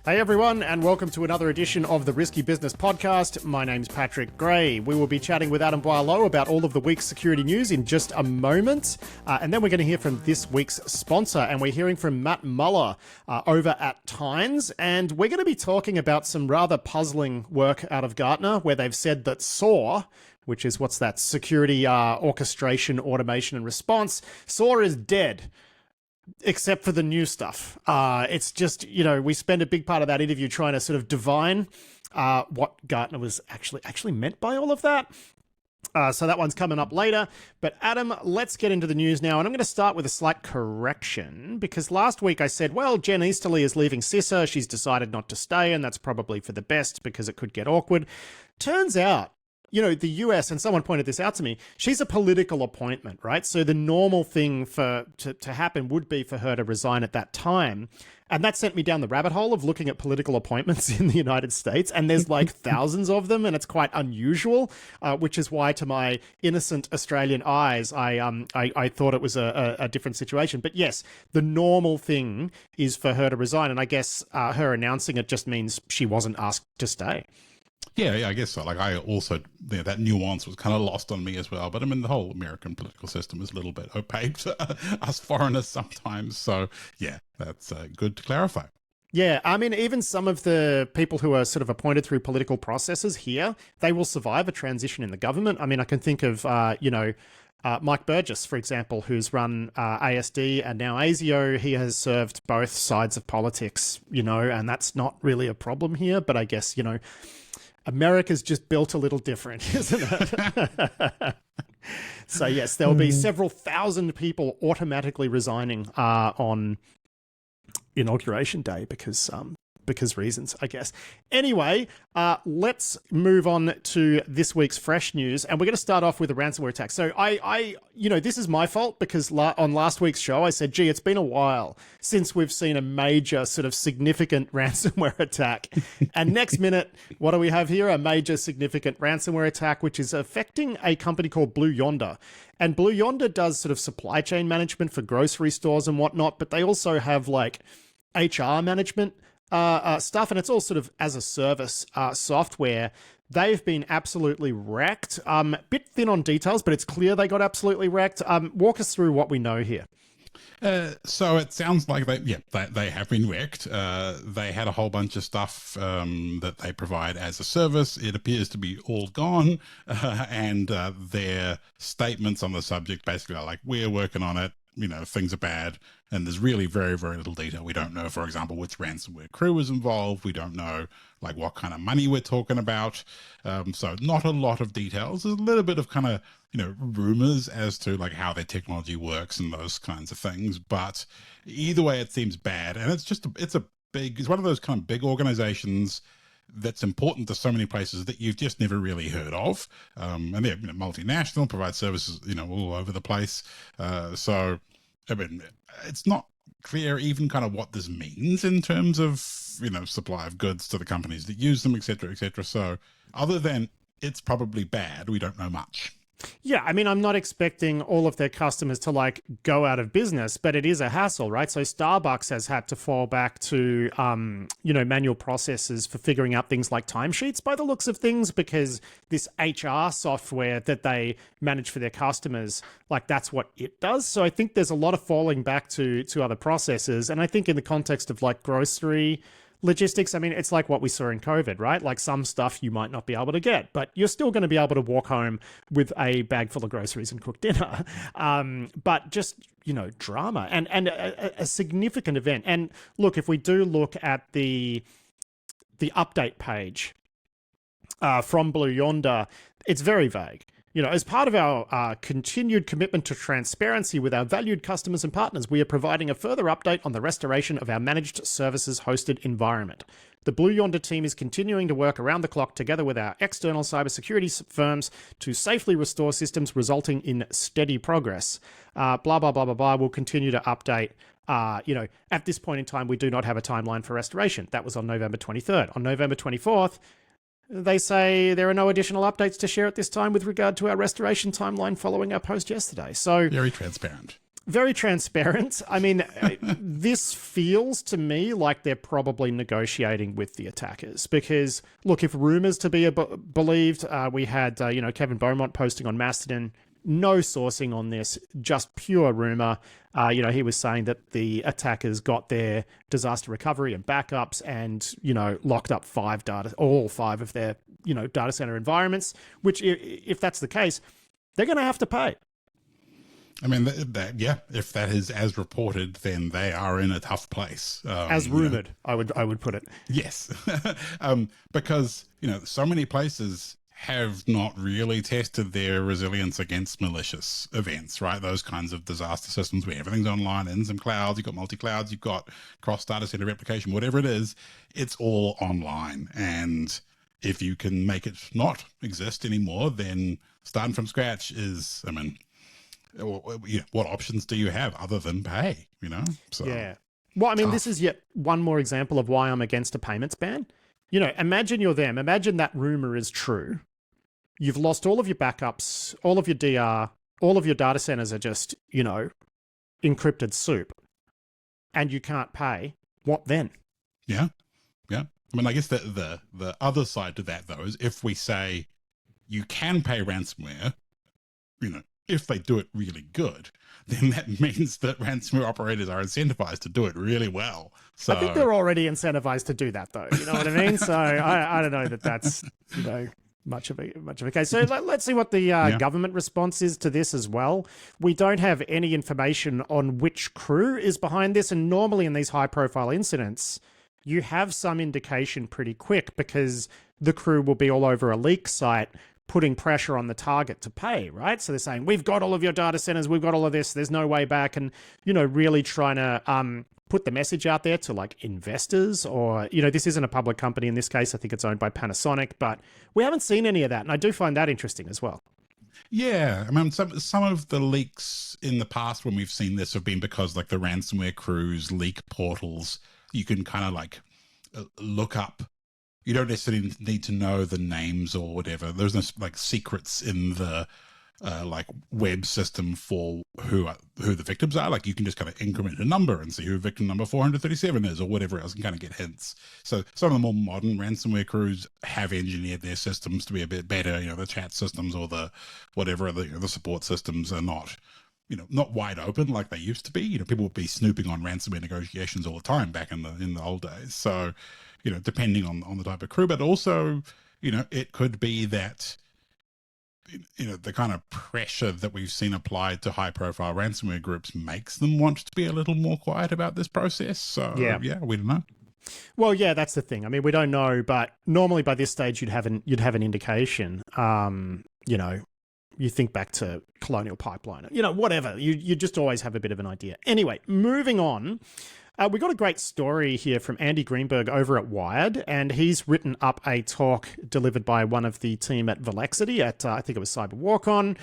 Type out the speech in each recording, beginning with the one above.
Hey everyone, and welcome to another edition of the Risky Business Podcast. My name's Patrick Gray. We will be chatting with Adam Boileau about all of the week's security news in just a moment. And then we're going to hear from this week's sponsor, and we're hearing from Matt Muller over at Tynes. And we're going to be talking about some rather puzzling work out of Gartner, where they've said that SOAR, which is what's that? Security orchestration, automation, and response. SOAR is dead. Except for the new stuff. It's just, we spend a big part of that interview trying to sort of divine what Gartner was actually meant by all of that. So that one's coming up later. But Adam, let's get into the news now. And I'm going to start with a slight correction, because last week I said, well, Jen Easterly is leaving CISA. She's decided not to stay, and that's probably for the best because it could get awkward. Turns out, the US, and someone pointed this out to me, she's a political appointment, right? So the normal thing to happen would be for her to resign at that time. And that sent me down the rabbit hole of looking at political appointments in the United States. And there's like thousands of them, and it's quite unusual, which is why to my innocent Australian eyes, I thought it was a different situation. But yes, the normal thing is for her to resign. And I guess her announcing it just means she wasn't asked to stay. Yeah, I guess so. Like, I also, that nuance was kind of lost on me as well. But I mean, the whole American political system is a little bit opaque to us foreigners sometimes. So yeah, that's good to clarify. Yeah, I mean, even some of the people who are sort of appointed through political processes here, they will survive a transition in the government. I mean, I can think of, Mike Burgess, for example, who's run ASD and now ASIO. He has served both sides of politics, and that's not really a problem here. But I guess, America's just built a little different, isn't it? So yes, there will be several thousand people automatically resigning on Inauguration Day because reasons, I guess. Anyway, let's move on to this week's fresh news, and we're going to start off with a ransomware attack. So this is my fault, because on last week's show I said, gee, it's been a while since we've seen a major sort of significant ransomware attack. And next minute, what do we have here? A major significant ransomware attack, which is affecting a company called Blue Yonder. And Blue Yonder does sort of supply chain management for grocery stores and whatnot, but they also have like HR management stuff, and it's all sort of as a service software. They've been absolutely wrecked. Bit thin on details, but it's clear they got absolutely wrecked. Walk us through what we know here. So it sounds like they have been wrecked. They had a whole bunch of stuff that they provide as a service. It appears to be all gone, and their statements on the subject basically are like, we're working on it. Things are bad, and there's really very, very little detail. We don't know, for example, which ransomware crew was involved. We don't know, like, what kind of money we're talking about. So not a lot of details. There's a little bit of kind of, rumors as to, like, how their technology works and those kinds of things. But either way, it seems bad. And it's one of those kind of big organizations that's important to so many places that you've just never really heard of. And they're multinational, provide services, all over the place. So, I mean, it's not clear even kind of what this means in terms of, supply of goods to the companies that use them, et cetera, et cetera. So other than it's probably bad, we don't know much. Yeah, I mean, I'm not expecting all of their customers to go out of business, but it is a hassle, right? So Starbucks has had to fall back to, manual processes for figuring out things like timesheets by the looks of things, because this HR software that they manage for their customers, that's what it does. So I think there's a lot of falling back to other processes. And I think in the context of grocery logistics, I mean, it's like what we saw in COVID, right? Like, some stuff you might not be able to get, but you're still going to be able to walk home with a bag full of groceries and cook dinner. But just, drama and a significant event. And look, if we do look at the update page from Blue Yonder, it's very vague. As part of our continued commitment to transparency with our valued customers and partners, we are providing a further update on the restoration of our managed services hosted environment. The Blue Yonder team is continuing to work around the clock together with our external cybersecurity firms to safely restore systems, resulting in steady progress. Blah, blah, blah, blah, blah. We'll continue to update. At this point in time, we do not have a timeline for restoration. That was on November 23rd. On November 24th, they say there are no additional updates to share at this time with regard to our restoration timeline following our post yesterday. So very transparent. very transparent. I mean, this feels to me like they're probably negotiating with the attackers because, look, if rumors to be believed, we had, Kevin Beaumont posting on Mastodon, no sourcing on this, just pure rumor. He was saying that the attackers got their disaster recovery and backups and, locked up all five of their, data center environments, which if that's the case, they're going to have to pay. I mean, if that is as reported, then they are in a tough place. As rumored, I would put it. Yes. Because, so many places have not really tested their resilience against malicious events, right? Those kinds of disaster systems where everything's online in some clouds, you've got multi-clouds, you've got cross data center replication, whatever it is, it's all online. And if you can make it not exist anymore, then starting from scratch is, what options do you have other than pay, So, yeah. Well, I mean, this is yet one more example of why I'm against a payments ban. Imagine you're them. Imagine that rumor is true. You've lost all of your backups, all of your DR, all of your data centers are just, encrypted soup, and you can't pay. What then? Yeah. I mean, I guess the other side to that, though, is if we say you can pay ransomware, if they do it really good, then that means that ransomware operators are incentivized to do it really well. So I think they're already incentivized to do that, though. You know what I mean? So I don't know that that's, much of a case. So let's see what the government response is to this as well. We don't have any information on which crew is behind this. And normally in these high profile incidents, you have some indication pretty quick because the crew will be all over a leak site putting pressure on the target to pay, right? So they're saying, we've got all of your data centers, we've got all of this, there's no way back. And, really trying to put the message out there to like investors or, this isn't a public company in this case. I think it's owned by Panasonic, but we haven't seen any of that. And I do find that interesting as well. Yeah. I mean, some of the leaks in the past when we've seen this have been because like the ransomware crews leak portals, you can kind of like look up. You don't necessarily need to know the names or whatever. There's no like secrets in the like web system for who the victims are. Like you can just kind of increment a number and see who victim number 437 is or whatever else and kind of get hints. So some of the more modern ransomware crews have engineered their systems to be a bit better. The chat systems or the whatever the support systems are not wide open like they used to be. People would be snooping on ransomware negotiations all the time back in the old days. So depending on the type of crew, but also, it could be that, the kind of pressure that we've seen applied to high profile ransomware groups makes them want to be a little more quiet about this process. So yeah, we don't know. Well, yeah, that's the thing. I mean, we don't know, but normally by this stage you'd have an indication. You think back to Colonial Pipeline, whatever. You just always have a bit of an idea. Anyway, moving on. We got a great story here from Andy Greenberg over at Wired, and he's written up a talk delivered by one of the team at Velexity at, I think it was CyberWalkOn.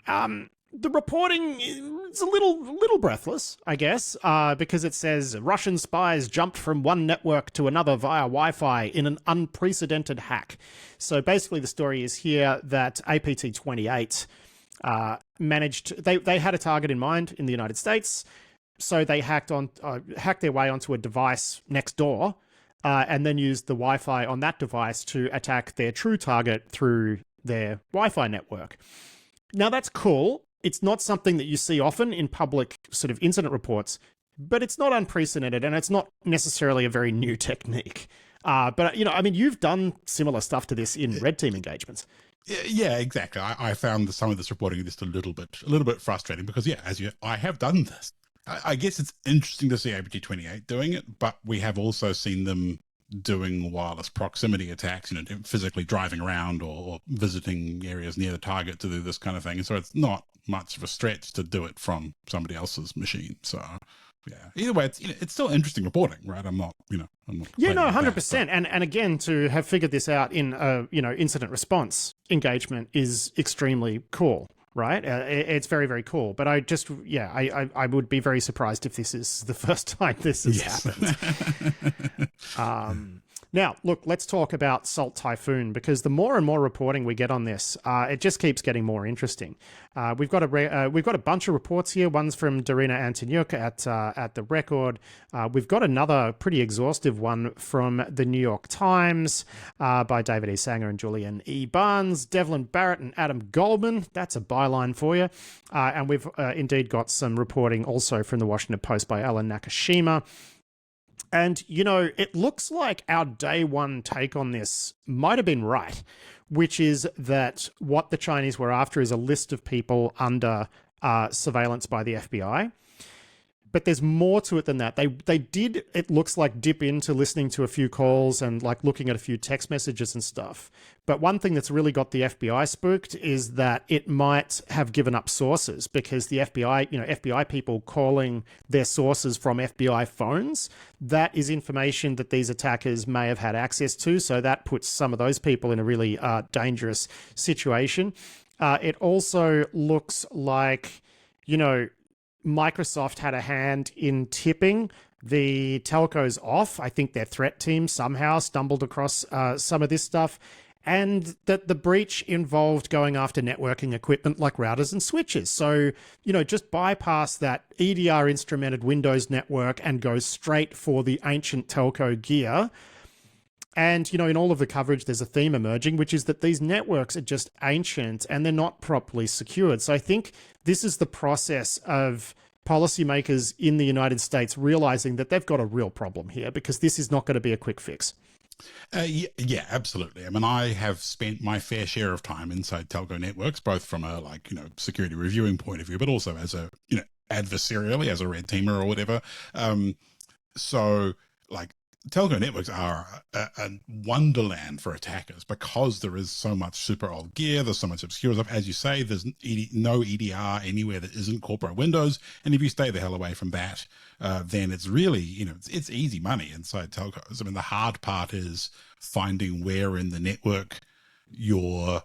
The reporting is a little breathless, I guess, because it says Russian spies jumped from one network to another via Wi-Fi in an unprecedented hack. So basically the story is here that APT28 managed, they had a target in mind in the United States. So they hacked their way onto a device next door and then used the Wi-Fi on that device to attack their true target through their Wi-Fi network. Now, that's cool. It's not something that you see often in public sort of incident reports, but it's not unprecedented and it's not necessarily a very new technique. But, you've done similar stuff to this in red team engagements. Yeah, exactly. I found some of this reporting just a little bit frustrating because, I have done this. I guess it's interesting to see APT28 doing it, but we have also seen them doing wireless proximity attacks, physically driving around or visiting areas near the target to do this kind of thing. And so it's not much of a stretch to do it from somebody else's machine. So yeah, either way, it's still interesting reporting, right? I'm not. Yeah, no, 100%. And again, to have figured this out in a incident response engagement is extremely cool. Right? It's very, very cool. But I would be very surprised if this is the first time this has happened. Now, look, let's talk about Salt Typhoon, because the more and more reporting we get on this, it just keeps getting more interesting. We've got a bunch of reports here. One's from Darina Antoniuk at the Record. We've got another pretty exhaustive one from the New York Times by David E. Sanger and Julian E. Barnes, Devlin Barrett and Adam Goldman. That's a byline for you. And we've indeed got some reporting also from the Washington Post by Alan Nakashima. And, it looks like our day one take on this might have been right, which is that what the Chinese were after is a list of people under surveillance by the FBI. But there's more to it than that. They did, it looks like, dip into listening to a few calls and like looking at a few text messages and stuff. But one thing that's really got the FBI spooked is that it might have given up sources, because the FBI, FBI people calling their sources from FBI phones, that is information that these attackers may have had access to. So that puts some of those people in a really dangerous situation. It also looks like, Microsoft had a hand in tipping the telcos off. I think their threat team somehow stumbled across some of this stuff, and that the breach involved going after networking equipment like routers and switches. So, just bypass that EDR instrumented Windows network and go straight for the ancient telco gear. And, in all of the coverage, there's a theme emerging, which is that these networks are just ancient and they're not properly secured. So I think this is the process of policymakers in the United States realizing that they've got a real problem here, because this is not going to be a quick fix. Yeah, absolutely. I mean, I have spent my fair share of time inside telco networks, both from a security reviewing point of view, but also as a, adversarially, as a red teamer or whatever. Telco networks are a wonderland for attackers, because there is so much super old gear, there's so much obscure stuff. As you say, there's no EDR anywhere that isn't corporate Windows, and if you stay the hell away from that, then it's really, it's easy money inside telcos. I mean, the hard part is finding where in the network your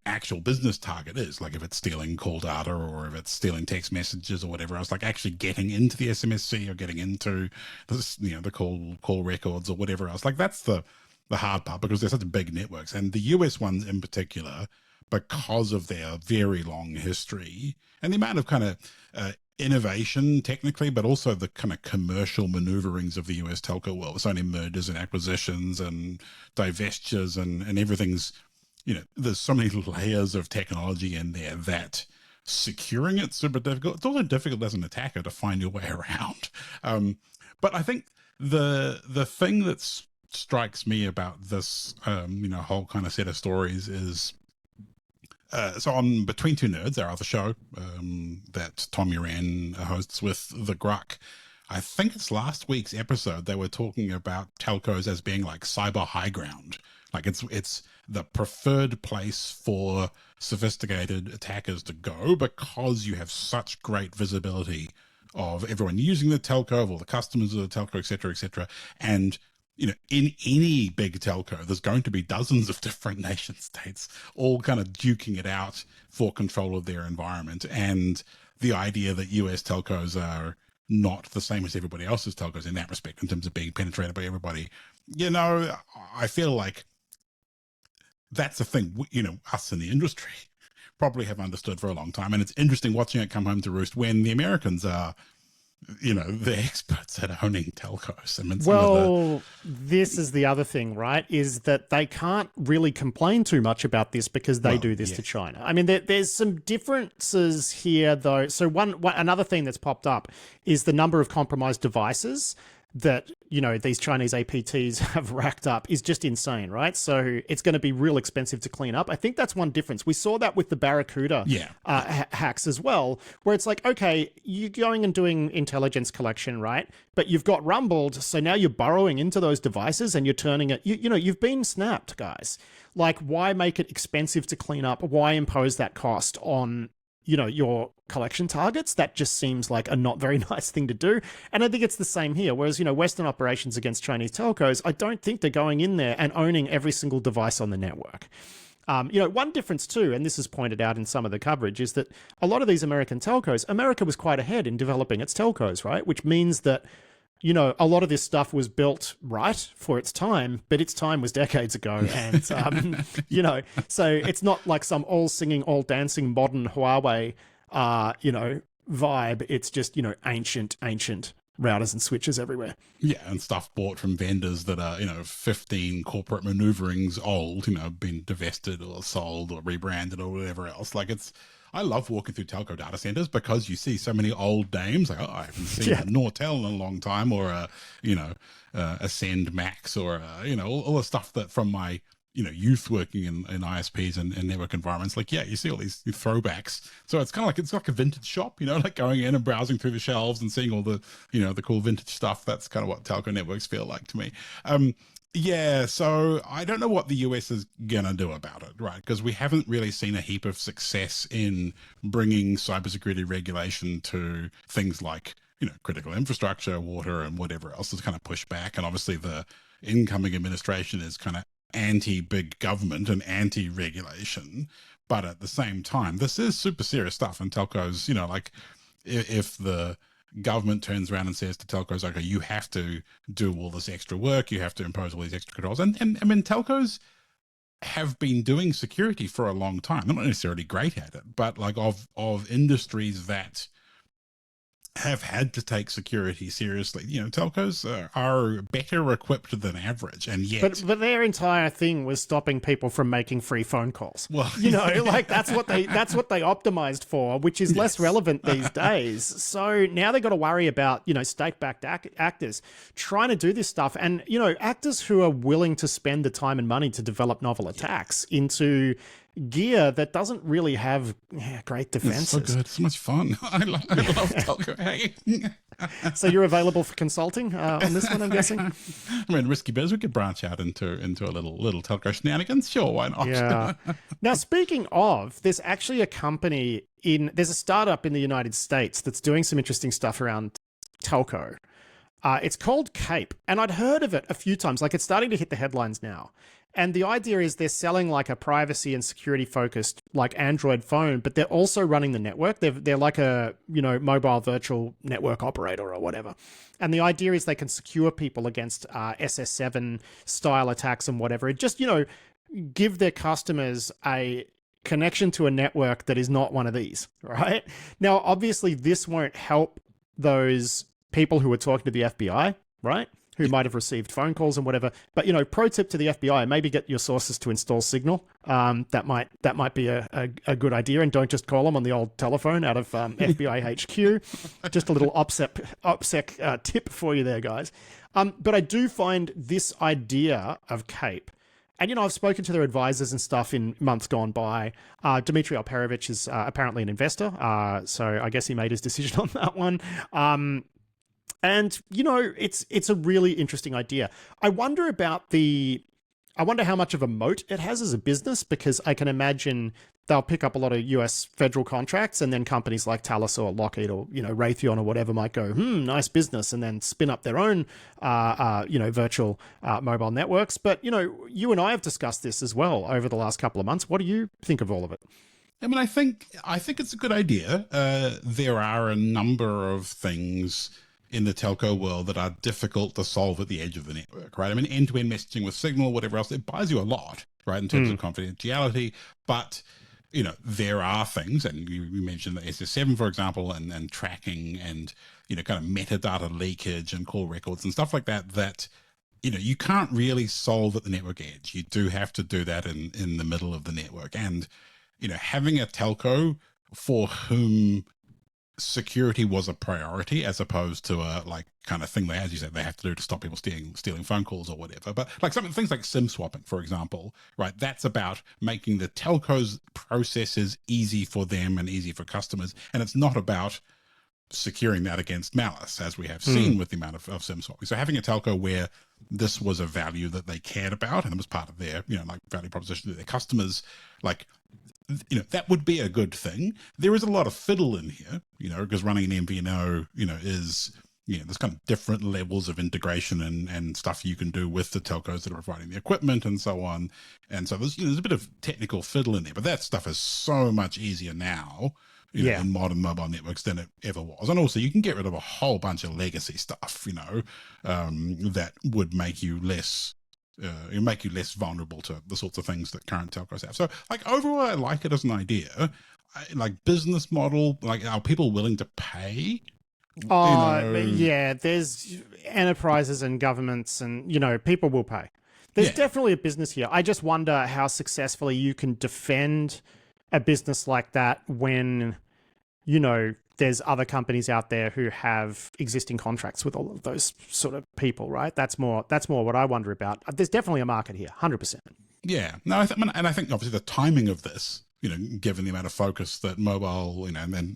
actual business target is, like if it's stealing call data or if it's stealing text messages or whatever else, like actually getting into the SMSC or getting into this, the call records or whatever else. Like that's the hard part, because they're such big networks, and the US ones in particular, because of their very long history and the amount of kind of innovation technically, but also the kind of commercial maneuverings of the US telco world. It's only mergers and acquisitions and divestitures and everything's, there's so many layers of technology in there that securing it's super difficult. It's also difficult as an attacker to find your way around. But I think the thing that strikes me about this, whole kind of set of stories is, so on Between Two Nerds, our other show that Tom Uran hosts with the Gruck, I think it's last week's episode, they were talking about telcos as being like cyber high ground. Like it's the preferred place for sophisticated attackers to go, because you have such great visibility of everyone using the telco, of all the customers of the telco, et cetera, et cetera. And, in any big telco, there's going to be dozens of different nation states all kind of duking it out for control of their environment. And the idea that US telcos are not the same as everybody else's telcos in that respect, in terms of being penetrated by everybody, I feel like that's a thing, us in the industry probably have understood for a long time. And it's interesting watching it come home to roost when the Americans are, the experts at owning telcos. I mean, this is the other thing, right? Is that they can't really complain too much about this, because they do this to China. I mean, there's some differences here, though. So another thing that's popped up is the number of compromised devices that, these Chinese APTs have racked up is just insane, right? So it's going to be real expensive to clean up. I think that's one difference. We saw that with the Barracuda hacks as well, where it's like, okay, you're going and doing intelligence collection, right? But you've got rumbled, so now you're burrowing into those devices and you're turning it, you've been snapped, guys. Like, why make it expensive to clean up? Why impose that cost on your collection targets? That just seems like a not very nice thing to do. And I think it's the same here. Whereas, Western operations against Chinese telcos, I don't think they're going in there and owning every single device on the network. One difference too, and this is pointed out in some of the coverage, is that a lot of these American telcos, America was quite ahead in developing its telcos, right? Which means that you know, a lot of this stuff was built right for its time, but its time was decades ago. And, you know, so it's not like some all singing, all dancing modern Huawei, you know, vibe. It's just, you know, ancient routers and switches everywhere. Yeah, and stuff bought from vendors that are, you know, 15 corporate maneuverings old, you know, been divested or sold or rebranded or whatever else. Like I love walking through telco data centers because you see so many old names. Like, oh, I haven't seen a Nortel in a long time, or a, you know, Ascend Max, or you know, all the stuff that from my, you know, youth working in ISPs and network environments. Like, yeah, you see all these throwbacks. So it's kind of like, it's like a vintage shop, you know, like going in and browsing through the shelves and seeing all the, you know, the cool vintage stuff. That's kind of what telco networks feel like to me. Yeah, so I don't know what the US is going to do about it, right? Because we haven't really seen a heap of success in bringing cybersecurity regulation to things like, you know, critical infrastructure, water, and whatever else is kind of pushed back. And obviously the incoming administration is kind of anti-big government and anti-regulation. But at the same time, this is super serious stuff. And telcos, you know, like if the government turns around and says to telcos, okay, you have to do all this extra work, you have to impose all these extra controls. And I mean, telcos have been doing security for a long time. They're not necessarily great at it, but like of industries that have had to take security seriously. You know, telcos are better equipped than average, and yet, but their entire thing was stopping people from making free phone calls. Well, you know, like that's what they optimized for, which is less relevant these days. So now they got to worry about, you know, state-backed actors trying to do this stuff, and you know, actors who are willing to spend the time and money to develop novel attacks into gear that doesn't really have great defenses. It's so good. It's so much fun. I love telco. Hey. So you're available for consulting on this one, I'm guessing? I mean, risky biz, we could branch out into a little telco shenanigans. Sure, why not? Yeah. Now, speaking of, there's actually a company there's a startup in the United States that's doing some interesting stuff around telco. It's called Cape, and I'd heard of it a few times. Like, it's starting to hit the headlines now. And the idea is they're selling like a privacy and security focused like Android phone, but they're also running the network. They're like a, you know, mobile virtual network operator or whatever. And the idea is they can secure people against SS7 style attacks and whatever. It just, you know, give their customers a connection to a network that is not one of these, right? Now, obviously this won't help those people who are talking to the FBI, right? Who might have received phone calls and whatever. But, you know, pro tip to the FBI, maybe get your sources to install Signal. That might be a good idea. And don't just call them on the old telephone out of FBI HQ. Just a little OPSEC tip for you there, guys. But I do find this idea of Cape, and, you know, I've spoken to their advisors and stuff in months gone by. Dmitry Alperovich is apparently an investor. So I guess he made his decision on that one. And, you know, it's a really interesting idea. I wonder how much of a moat it has as a business, because I can imagine they'll pick up a lot of US federal contracts, and then companies like Thales or Lockheed or, you know, Raytheon or whatever might go, nice business, and then spin up their own, you know, virtual mobile networks. But, you know, you and I have discussed this as well over the last couple of months. What do you think of all of it? I mean, I think it's a good idea. There are a number of things in the telco world that are difficult to solve at the edge of the network, right? I mean, end-to-end messaging with Signal, whatever else, it buys you a lot, right, in terms of confidentiality. But, you know, there are things, and you mentioned the SS7, for example, and tracking and, you know, kind of metadata leakage and call records and stuff like that, that, you know, you can't really solve at the network edge. You do have to do that in the middle of the network. And, you know, having a telco for whom security was a priority, as opposed to a like kind of thing they, as you said, they have to do to stop people stealing phone calls or whatever. But like things like SIM swapping, for example, right? That's about making the telcos processes easy for them and easy for customers. And it's not about securing that against malice, as we have seen with the amount of SIM swapping. So having a telco where this was a value that they cared about and it was part of their, you know, like value proposition to their customers, like, you know, that would be a good thing. There is a lot of fiddle in here, you know, because running an MVNO, you know, is, you know, there's kind of different levels of integration and stuff you can do with the telcos that are providing the equipment and so on. And so there's, you know, there's a bit of technical fiddle in there, but that stuff is so much easier now, Yeah. in modern mobile networks than it ever was. And also you can get rid of a whole bunch of legacy stuff, that would make you less vulnerable to the sorts of things that current telcos have. So like overall, I like it as an idea. Like business model, like are people willing to pay? Yeah, there's enterprises and governments and, people will pay. There's definitely a business here. I just wonder how successfully you can defend a business like that when, there's other companies out there who have existing contracts with all of those sort of people, right? That's more what I wonder about. There's definitely a market here, 100%. Yeah. No, I think obviously the timing of this, given the amount of focus that mobile, and then,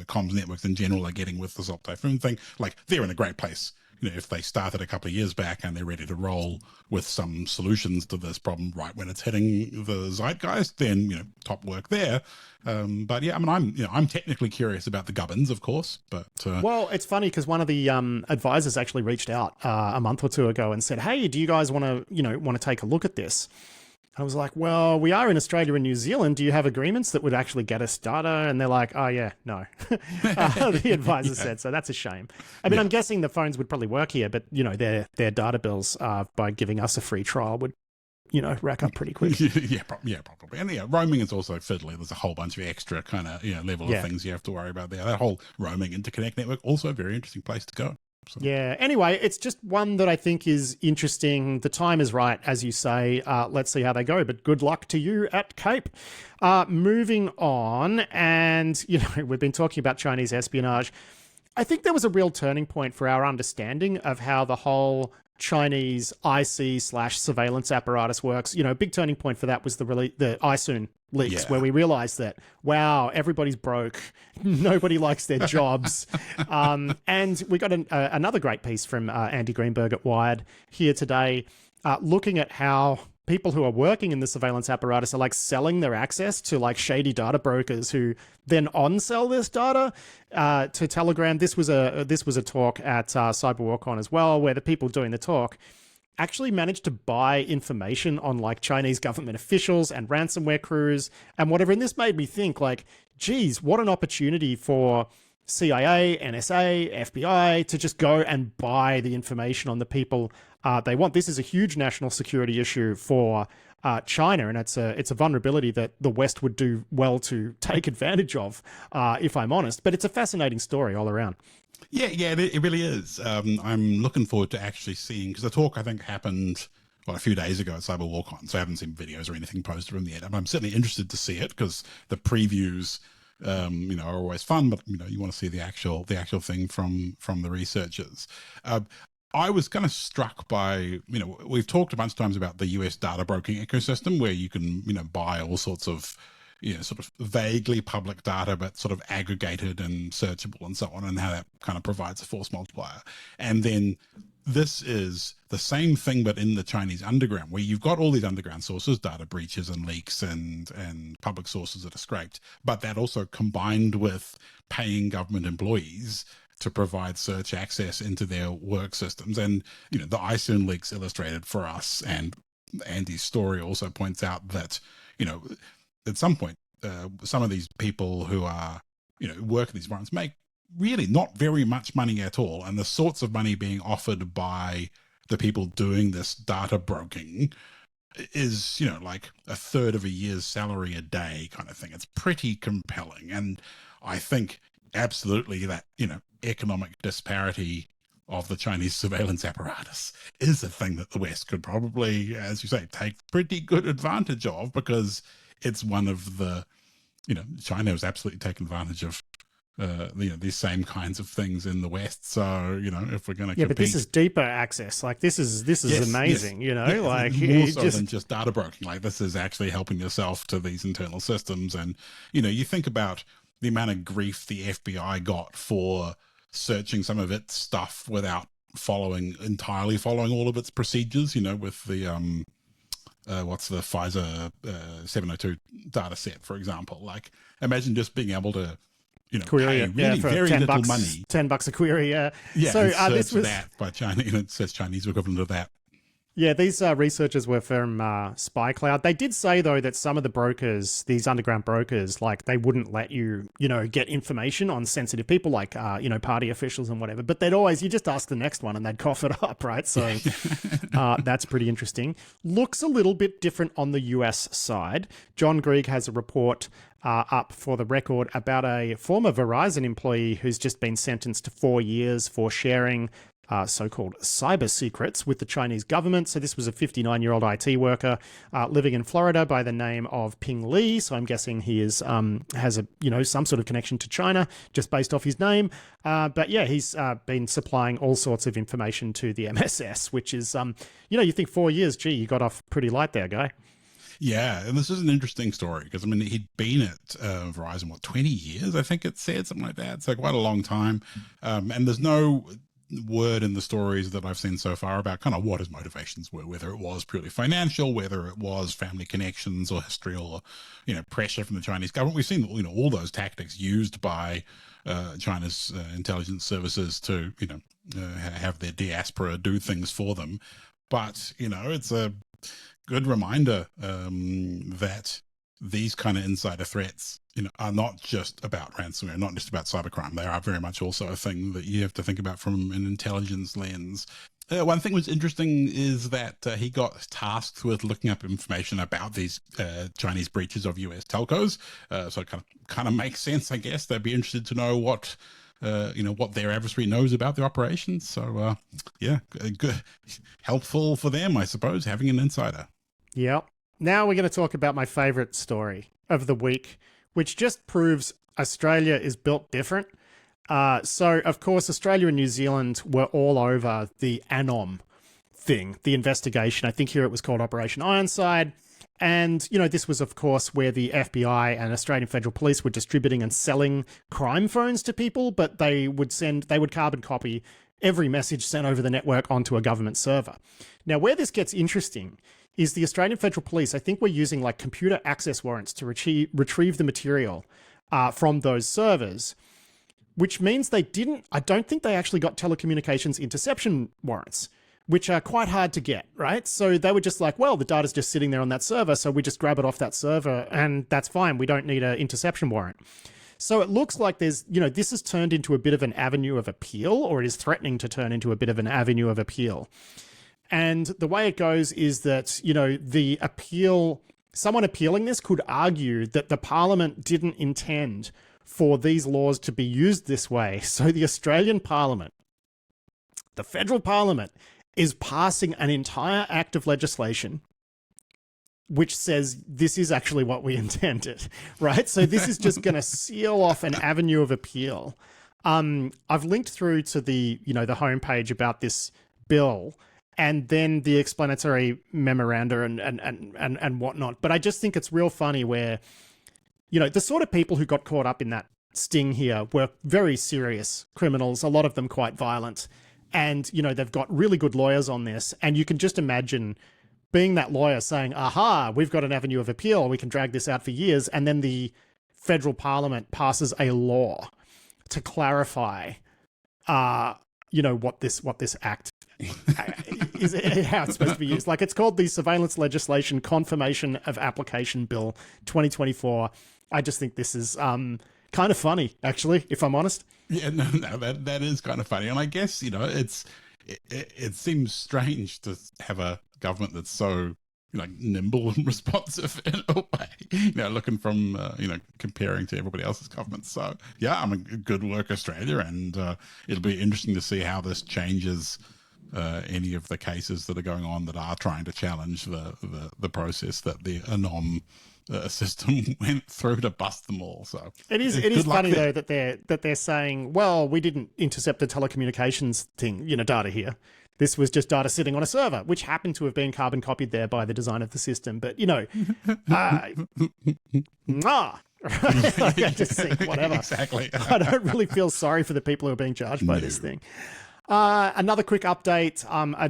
comms networks in general are getting with the Salt Typhoon thing, like they're in a great place. If they started a couple of years back and they're ready to roll with some solutions to this problem right when it's hitting the zeitgeist, then, top work there. But yeah, I'm technically curious about the gubbins, of course, but... Well, it's funny because one of the advisors actually reached out a month or two ago and said, hey, do you guys want to take a look at this? I was like, well, we are in Australia and New Zealand. Do you have agreements that would actually get us data? And they're like, oh, yeah, no. The advisor said, so that's a shame. I mean, I'm guessing the phones would probably work here, but, their data bills by giving us a free trial would, rack up pretty quick. Yeah, probably. And roaming is also fiddly. There's a whole bunch of extra kind of, level of things you have to worry about there. That whole roaming interconnect network, also a very interesting place to go. So. Yeah. Anyway, it's just one that I think is interesting. The time is right, as you say. Let's see how they go. But good luck to you at Cape. Moving on, and we've been talking about Chinese espionage. I think there was a real turning point for our understanding of how the whole Chinese IC/surveillance apparatus works. A big turning point for that was the iSoon leaks, where we realized that, wow, everybody's broke. Nobody likes their jobs. And we got another great piece from Andy Greenberg at Wired here today, looking at how people who are working in the surveillance apparatus are like selling their access to like shady data brokers who then on-sell this data to Telegram. This was a talk at CyberWarCon as well, where the people doing the talk actually managed to buy information on like Chinese government officials and ransomware crews and whatever. And this made me think like, geez, what an opportunity for CIA, NSA, FBI to just go and buy the information on the people they want. This is a huge national security issue for China, and it's a vulnerability that the West would do well to take advantage of, if I'm honest. But it's a fascinating story all around. Yeah, it really is. I'm looking forward to actually seeing, because the talk I think happened a few days ago at CyberWarCon, so I haven't seen videos or anything posted from yet. I'm certainly interested to see it because the previews, are always fun, but you want to see the actual thing from the researchers. I was kind of struck by, we've talked a bunch of times about the US data broking ecosystem where you can, buy all sorts of, sort of vaguely public data, but sort of aggregated and searchable and so on, and how that kind of provides a force multiplier. And then this is the same thing, but in the Chinese underground, where you've got all these underground sources, data breaches and leaks and public sources that are scraped, but that also combined with paying government employees to provide search access into their work systems. And, the iSoon leaks illustrated for us, and Andy's story also points out that, at some point, some of these people who are, work in these environments make really not very much money at all. And the sorts of money being offered by the people doing this data broking is, like a third of a year's salary a day kind of thing. It's pretty compelling. And I think absolutely that, economic disparity of the Chinese surveillance apparatus is a thing that the West could probably, as you say, take pretty good advantage of, because it's one of the, China has absolutely taken advantage of, these same kinds of things in the West. So, if we're going to compete. But this is deeper access. Like this is amazing, like more so than just data broking. Like this is actually helping yourself to these internal systems. And, you think about the amount of grief the FBI got for searching some of its stuff without entirely following all of its procedures, with the, what's the Pfizer 702 data set, for example. Like imagine just being able to, query pay really for very little money. $10 a query, Yeah, so and this was that by China, it says Chinese equivalent of that. Yeah, these researchers were from Spy Cloud. They did say, though, that some of the brokers, these underground brokers, like they wouldn't let you, get information on sensitive people, like, party officials and whatever. But you just ask the next one and they'd cough it up, right? So that's pretty interesting. Looks a little bit different on the US side. John Grieg has a report up for the record about a former Verizon employee who's just been sentenced to 4 years for sharing so-called cyber secrets with the Chinese government. So this was a 59-year-old IT worker living in Florida by the name of Ping Li. So I'm guessing he has some sort of connection to China just based off his name. But yeah, he's been supplying all sorts of information to the MSS, which is, you think 4 years, gee, you got off pretty light there, guy. Yeah, and this is an interesting story because, he'd been at Verizon, 20 years, I think it said, something like that. So quite a long time. And there's no word in the stories that I've seen so far about kind of what his motivations were, whether it was purely financial, whether it was family connections or history or, pressure from the Chinese government. We've seen, all those tactics used by China's intelligence services to, have their diaspora do things for them. But, it's a good reminder that these kind of insider threats, are not just about ransomware, not just about cybercrime. They are very much also a thing that you have to think about from an intelligence lens. One thing was interesting is that he got tasked with looking up information about these Chinese breaches of US telcos. So it kind of makes sense, I guess. They'd be interested to know what their adversary knows about their operations. So, good, helpful for them, I suppose, having an insider. Yep. Now we're going to talk about my favorite story of the week, which just proves Australia is built different. So, of course, Australia and New Zealand were all over the Anom thing, the investigation. I think here it was called Operation Ironside. And, this was, of course, where the FBI and Australian Federal Police were distributing and selling crime phones to people, but they would carbon copy every message sent over the network onto a government server. Now, where this gets interesting is the Australian Federal Police, I think, were using like computer access warrants to retrieve the material from those servers, which means I don't think they actually got telecommunications interception warrants, which are quite hard to get, right? So they were just like, well, the data's just sitting there on that server, so we just grab it off that server and that's fine. We don't need an interception warrant. So it looks like this has turned into a bit of an avenue of appeal, or it is threatening to turn into a bit of an avenue of appeal. And the way it goes is that, someone appealing this could argue that the Parliament didn't intend for these laws to be used this way. So the Australian Parliament, the federal Parliament, is passing an entire act of legislation which says this is actually what we intended, right? So this is just going to seal off an avenue of appeal. I've linked through to the homepage about this bill, and then the explanatory memoranda and whatnot. But I just think it's real funny where, the sort of people who got caught up in that sting here were very serious criminals, a lot of them quite violent. And, they've got really good lawyers on this. And you can just imagine being that lawyer saying, aha, we've got an avenue of appeal. We can drag this out for years. And then the federal parliament passes a law to clarify, what this act is, how it's supposed to be used. Like, it's called the Surveillance Legislation Confirmation of Application Bill 2024. I just think this is kind of funny, actually, if I'm honest. Yeah, no, that is kind of funny. And I guess, it seems strange to have a government that's so nimble and responsive in a way, looking from, comparing to everybody else's governments. So yeah, good work, Australia. And it'll be interesting to see how this changes any of the cases that are going on that are trying to challenge the process that the Anom system went through to bust them all. So it is funny though that they're saying, well, we didn't intercept the telecommunications thing, data here. This was just data sitting on a server, which happened to have been carbon copied there by the design of the system. But I just think whatever. Exactly. I don't really feel sorry for the people who are being charged by this thing. Another quick update,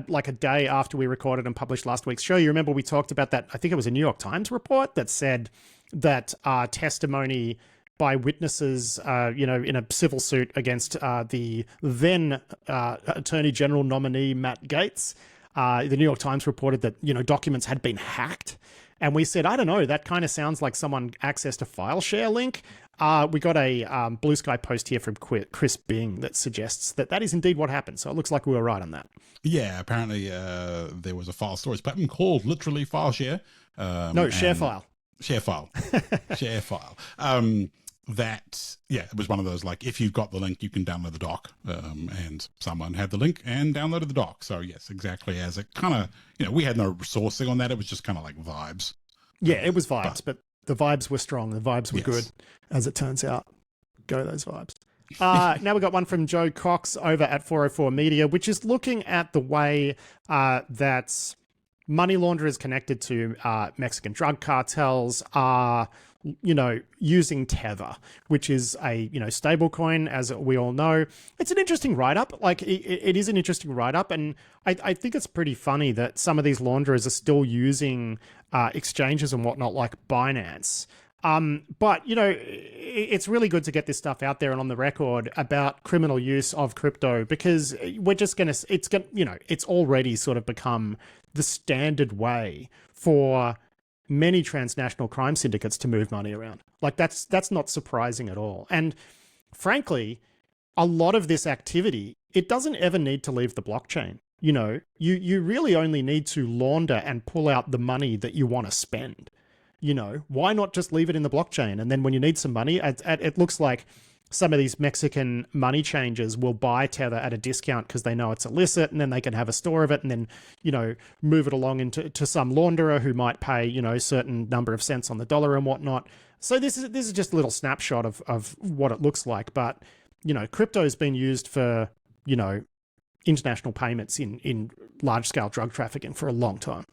like a day after we recorded and published last week's show, you remember we talked about that, I think it was a New York Times report that said that testimony by witnesses, in a civil suit against the then Attorney General nominee, Matt Gaetz, The New York Times reported that, documents had been hacked. And we said, I don't know, that kind of sounds like someone accessed a file share link. We got a Blue Sky post here from Chris Bing that suggests that that is indeed what happened. So it looks like we were right on that. Yeah, apparently there was a file storage platform called literally file share. Share file. Share file. Share file. It was one of those, like, if you've got the link, you can download the doc. And someone had the link and downloaded the doc. So yes, exactly as it kind of, we had no sourcing on that. It was just kind of like vibes. Yeah, it was vibes, but the vibes were strong. The vibes were good, as it turns out. Go those vibes. Now we got one from Joe Cox over at 404 Media, which is looking at the way that money launderers connected to Mexican drug cartels are, using Tether, which is a, stable coin, as we all know. It's an interesting write-up. Like, it is an interesting write-up. And I think it's pretty funny that some of these launderers are still using exchanges and whatnot, like Binance. But, it's really good to get this stuff out there and on the record about criminal use of crypto, because we're just going to, it's already sort of become the standard way for many transnational crime syndicates to move money around. Like, that's not surprising at all. And frankly, a lot of this activity, it doesn't ever need to leave the blockchain. You really only need to launder and pull out the money that you want to spend. Why not just leave it in the blockchain? And then when you need some money, it looks like some of these Mexican money changers will buy Tether at a discount because they know it's illicit, and then they can have a store of it and then, move it along to some launderer who might pay, a certain number of cents on the dollar and whatnot. So this is just a little snapshot of what it looks like. But, crypto has been used for, international payments in large-scale drug trafficking for a long time.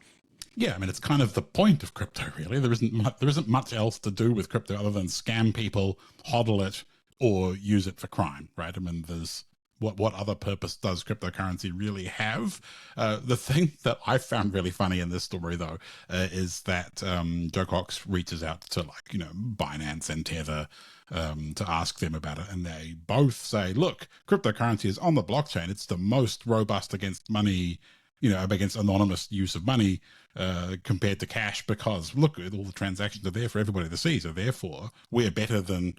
Yeah, I mean, it's kind of the point of crypto, really. There isn't much else to do with crypto other than scam people, hodl it, or use it for crime, right? I mean, there's what other purpose does cryptocurrency really have? The thing that I found really funny in this story, though, is that Joe Cox reaches out to, Binance and Tether to ask them about it. And they both say, look, cryptocurrency is on the blockchain. It's the most robust against money, against anonymous use of money compared to cash, because look, all the transactions are there for everybody to see. So therefore, we're better than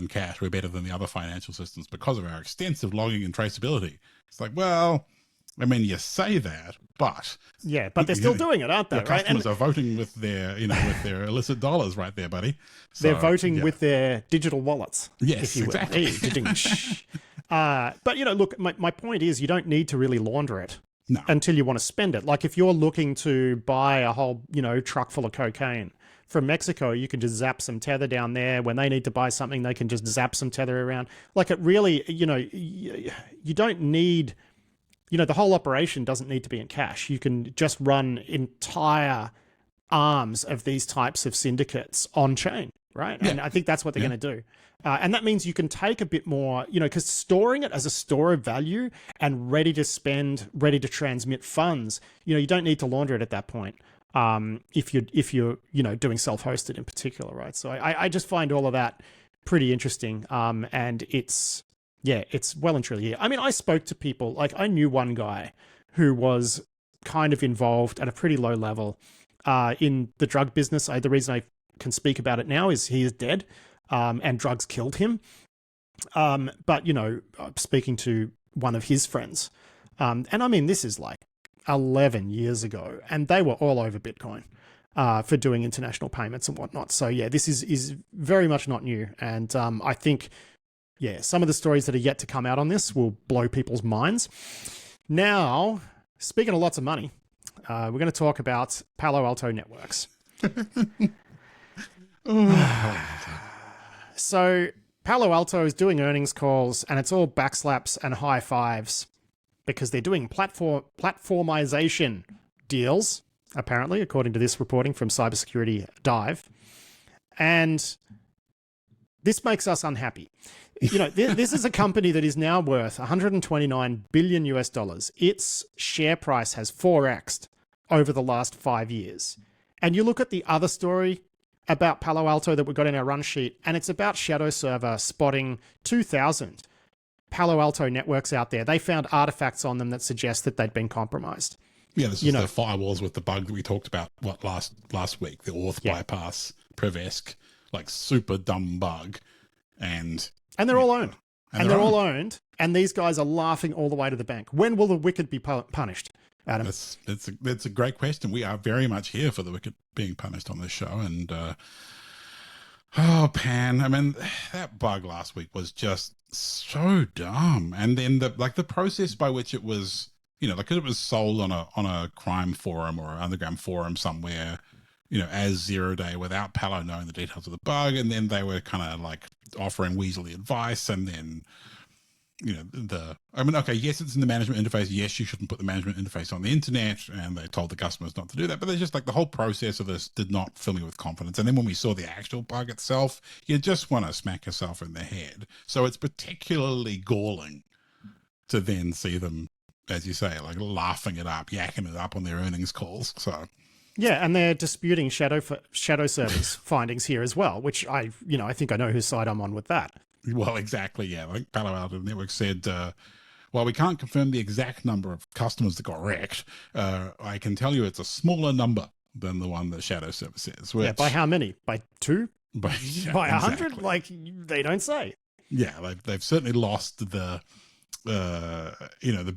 cash. We're better than the other financial systems because of our extensive logging and traceability. It's like, well, I mean, you say that, but yeah, but they're still doing it, aren't they? Your customers are voting with their, with their illicit dollars right there, buddy. So, they're voting with their digital wallets. Yes, if you will. exactly. But look, my point is, you don't need to really launder it. No. Until you want to spend it. Like, if you're looking to buy a whole, truck full of cocaine from Mexico, you can just zap some Tether down there. When they need to buy something, they can just zap some Tether around. Like, it really, you don't need, the whole operation doesn't need to be in cash. You can just run entire arms of these types of syndicates on chain, right? Yeah. And I think that's what they're going to do. And that means you can take a bit more, because storing it as a store of value and ready to spend, ready to transmit funds, you don't need to launder it at that point. If you're doing self-hosted in particular, right? So I just find all of that pretty interesting. And it's well and truly here. I mean, I spoke to people, like, I knew one guy who was kind of involved at a pretty low level in the drug business. The reason I can speak about it now is he is dead. And drugs killed him. But, speaking to one of his friends, and I mean, this is like 11 years ago, and they were all over Bitcoin for doing international payments and whatnot. So yeah, this is very much not new. And I think, some of the stories that are yet to come out on this will blow people's minds. Now, speaking of lots of money, we're going to talk about Palo Alto Networks. So Palo Alto is doing earnings calls, and it's all backslaps and high fives because they're doing platformization deals, apparently, according to this reporting from Cybersecurity Dive. And this makes us unhappy. This is a company that is now worth $129 billion US. Its share price has 4x'd over the last 5 years. And you look at the other story about Palo Alto that we've got in our run sheet, and it's about Shadow Server spotting 2,000 Palo Alto networks out there, they found artifacts on them that suggest that they'd been compromised. Yeah, this is the firewalls with the bug that we talked about last week, the auth bypass prevesc, like super dumb bug, and they're all owned, and they're all owned, and these guys are laughing all the way to the bank. When will the wicked be punished, Adam? That's a great question. We are very much here for the wicked being punished on this show, and oh, Pan, I mean, that bug last week was just so dumb, and then the process by which it was. Like it was sold on a crime forum or an underground forum somewhere, as 0 day without Palo knowing the details of the bug. And then they were kind of like offering Weasley advice. And then, yes, it's in the management interface. Yes, you shouldn't put the management interface on the internet. And they told the customers not to do that. But there's just like the whole process of this did not fill me with confidence. And then when we saw the actual bug itself, you just want to smack yourself in the head. So it's particularly galling to then see them, as you say, like laughing it up, yakking it up on their earnings calls. So, yeah, and they're disputing shadow servers findings here as well, which I think I know whose side I'm on with that. Well, exactly, yeah. Like Palo Alto Network said, while we can't confirm the exact number of customers that got wrecked, I can tell you it's a smaller number than the one that Shadow Server says. Which, by how many? By 2? By 100? Exactly. Like, they don't say. Yeah, they've certainly lost the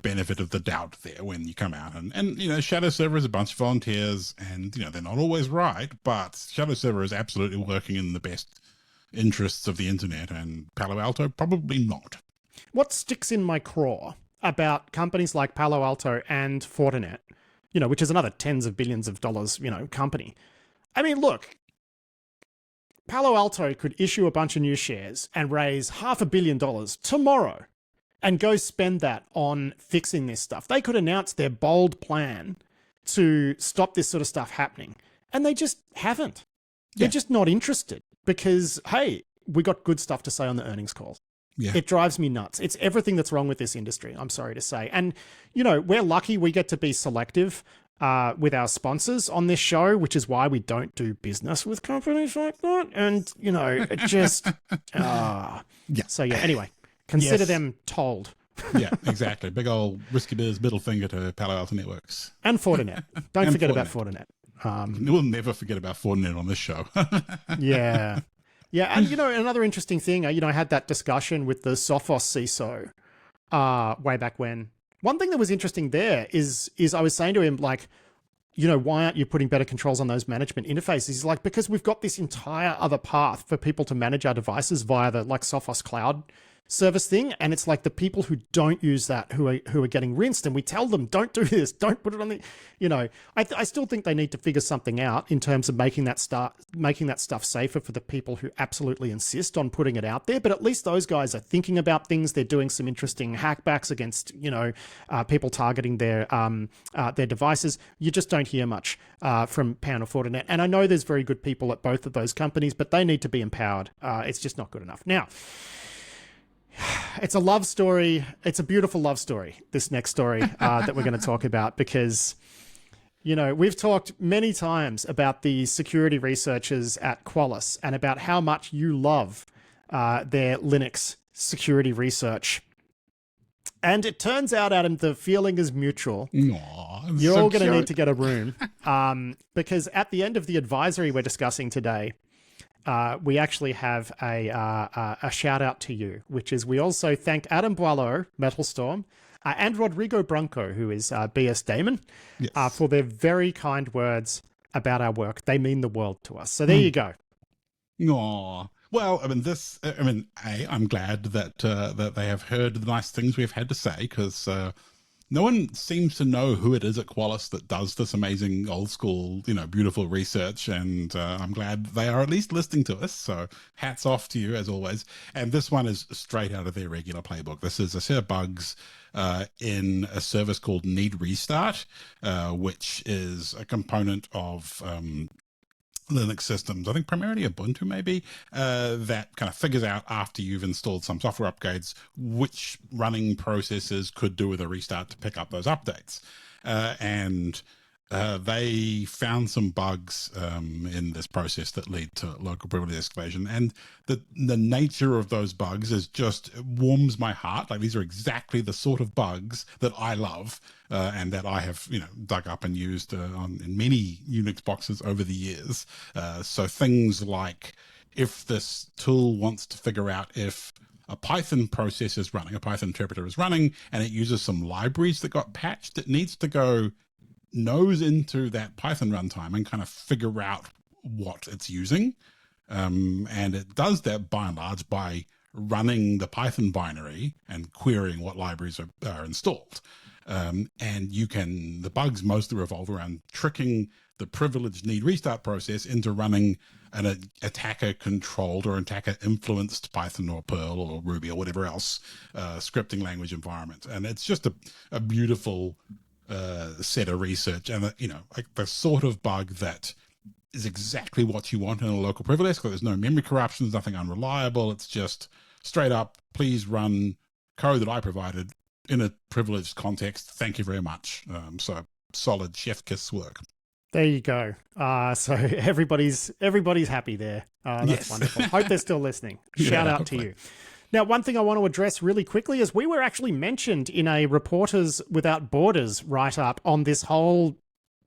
benefit of the doubt there when you come out and Shadow Server is a bunch of volunteers and they're not always right, but Shadow Server is absolutely working in the best interests of the internet, and Palo Alto probably not. What sticks in my craw about companies like Palo Alto and Fortinet, which is another tens of billions of dollars, company. I mean, look, Palo Alto could issue a bunch of new shares and raise $500 million tomorrow and go spend that on fixing this stuff. They could announce their bold plan to stop this sort of stuff happening. And they just haven't. They're just not interested because, hey, we got good stuff to say on the earnings calls. Yeah. It drives me nuts. It's everything that's wrong with this industry, I'm sorry to say. And, we're lucky we get to be selective with our sponsors on this show, which is why we don't do business with companies like that. And, it just... So, anyway. Consider them told. Yeah, exactly. Big old Risky Biz middle finger to Palo Alto Networks. And Fortinet. Don't forget about Fortinet. We'll never forget about Fortinet on this show. Yeah. Yeah, and, another interesting thing, I had that discussion with the Sophos CISO way back when. One thing that was interesting there is I was saying to him, like, why aren't you putting better controls on those management interfaces? He's like, because we've got this entire other path for people to manage our devices via the, like, Sophos Cloud service thing, and it's like the people who don't use that who are getting rinsed, and we tell them, don't do this, don't put it on the I still think they need to figure something out in terms of making that stuff safer for the people who absolutely insist on putting it out there. But at least those guys are thinking about things. They're doing some interesting hackbacks against people targeting their devices. You just don't hear much from Pan or Fortinet, and I know there's very good people at both of those companies, but they need to be empowered. It's just not good enough. Now, it's a love story. It's a beautiful love story, this next story that we're going to talk about, because, we've talked many times about the security researchers at Qualys and about how much you love their Linux security research. And it turns out, Adam, the feeling is mutual. Aww, You're all going to need to get a room because at the end of the advisory we're discussing today, we actually have a shout out to you, which is we also thank Adam Boileau, Metalstorm, and Rodrigo Branco, who is BS Damon, for their very kind words about our work. They mean the world to us. So there you go. Aww. Well, I'm glad that that they have heard the nice things we've had to say, because no one seems to know who it is at Qualys that does this amazing old school, beautiful research. And I'm glad they are at least listening to us. So hats off to you as always. And this one is straight out of their regular playbook. This is a set of bugs in a service called Need Restart, which is a component of Linux systems, I think primarily Ubuntu maybe, that kind of figures out after you've installed some software upgrades which running processes could do with a restart to pick up those updates. And they found some bugs in this process that lead to local privilege escalation, and the nature of those bugs is just warms my heart. Like, these are exactly the sort of bugs that I love, and that I have dug up and used in many Unix boxes over the years. So things like, if this tool wants to figure out if a Python process is running, a Python interpreter is running, and it uses some libraries that got patched, it needs to go nose into that Python runtime and kind of figure out what it's using. And it does that by and large by running the Python binary and querying what libraries are installed. And the bugs mostly revolve around tricking the privileged need restart process into running an attacker controlled or attacker influenced Python or Perl or Ruby or whatever else scripting language environment. And it's just a beautiful set of research, and like the sort of bug that is exactly what you want in a local privilege. There's no memory corruption, there's nothing unreliable. It's just straight up, please run code that I provided in a privileged context. Thank you very much. So solid chef kiss work. There you go. So everybody's happy there. That's Yes. wonderful. Hope they're still listening. Shout out to you. Now, one thing I want to address really quickly is we were actually mentioned in a Reporters Without Borders write-up on this whole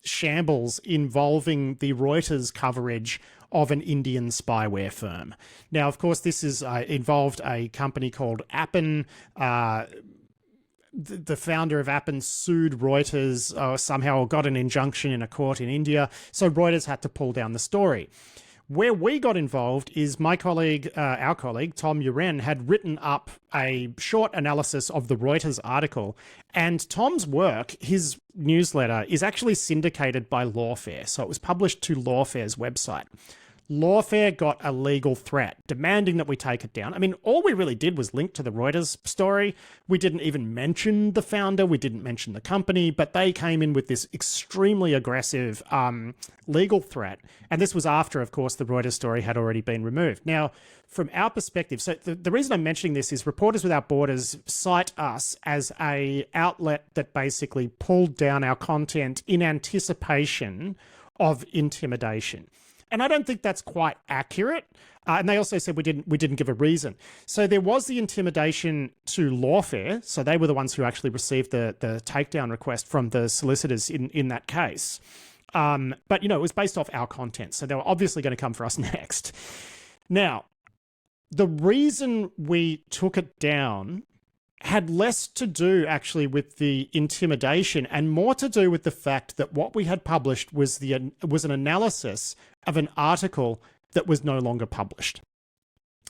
shambles involving the Reuters coverage of an Indian spyware firm. Now, of course, this is involved a company called Appen. The founder of Appen sued Reuters, somehow got an injunction in a court in India, so Reuters had to pull down the story. Where we got involved is our colleague, Tom Uren, had written up a short analysis of the Reuters article, and Tom's work, his newsletter, is actually syndicated by Lawfare. So it was published to Lawfare's website. Lawfare got a legal threat demanding that we take it down. I mean, all we really did was link to the Reuters story. We didn't even mention the founder. We didn't mention the company, but they came in with this extremely aggressive legal threat. And this was after, of course, the Reuters story had already been removed. Now, from our perspective, so the reason I'm mentioning this is Reporters Without Borders cite us as a outlet that basically pulled down our content in anticipation of intimidation. And I don't think that's quite accurate. And they also said we didn't give a reason. So there was the intimidation to Lawfare. So they were the ones who actually received the takedown request from the solicitors in that case. But, it was based off our content. So they were obviously going to come for us next. Now, the reason we took it down had less to do actually with the intimidation and more to do with the fact that what we had published was an analysis of an article that was no longer published.